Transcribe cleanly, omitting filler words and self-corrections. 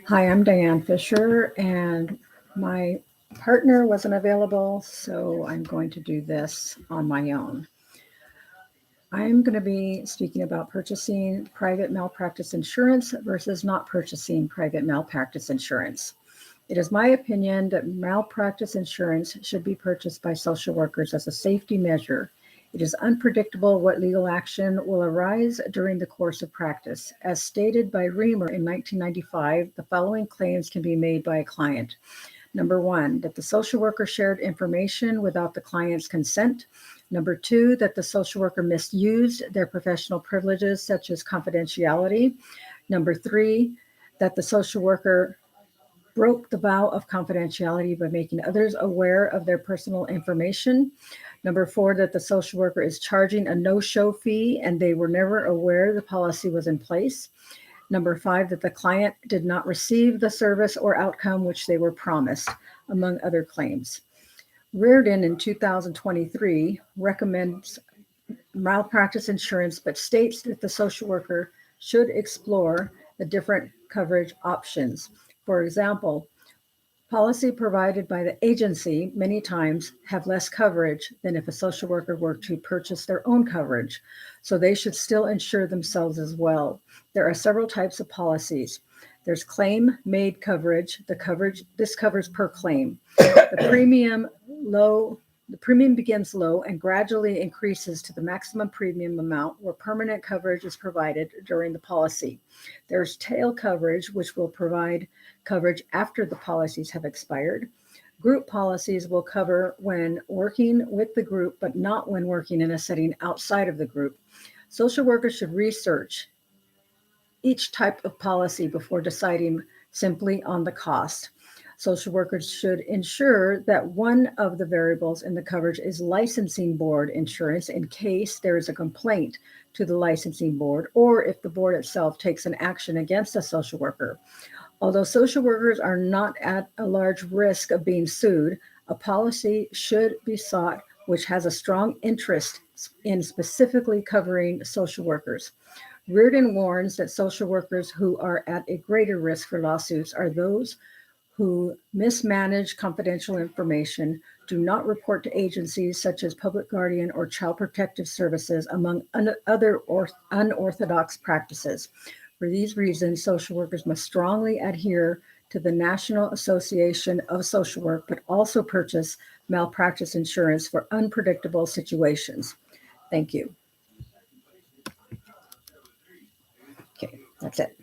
Hi, I'm Diane Fisher, and my partner wasn't available, so I'm going to do this on my own. I'm going to be speaking about purchasing private malpractice insurance versus not purchasing private malpractice insurance. It is my opinion that malpractice insurance should be purchased by social workers as a safety measure. It is unpredictable what legal action will arise during the course of practice. As stated by Reamer in 1995, the following claims can be made by a client. Number one, that the social worker shared information without the client's consent. Number two, that the social worker misused their professional privileges, such as confidentiality. Number three, that the social worker broke the vow of confidentiality by making others aware of their personal information. Number four, that the social worker is charging a no-show fee and they were never aware the policy was in place. Number five, that the client did not receive the service or outcome which they were promised, among other claims. Reardon in 2023 recommends malpractice insurance, but states that the social worker should explore the different coverage options. For example, policy provided by the agency many times have less coverage than if a social worker were to purchase their own coverage. So they should still insure themselves as well. There are several types of policies. There's claim-made coverage. This covers per claim. The premium begins low and gradually increases to the maximum premium amount where permanent coverage is provided during the policy. There's tail coverage, which will provide coverage after the policies have expired. Group policies will cover when working with the group, but not when working in a setting outside of the group. Social workers should research each type of policy before deciding simply on the cost. Social workers should ensure that one of the variables in the coverage is licensing board insurance in case there is a complaint to the licensing board or if the board itself takes an action against a social worker. Although social workers are not at a large risk of being sued, a policy should be sought which has a strong interest in specifically covering social workers. Reardon warns that social workers who are at a greater risk for lawsuits are those who mismanage confidential information, do not report to agencies such as Public Guardian or Child Protective Services, among other unorthodox practices. For these reasons, social workers must strongly adhere to the National Association of Social Work, but also purchase malpractice insurance for unpredictable situations. Thank you. Okay, that's it.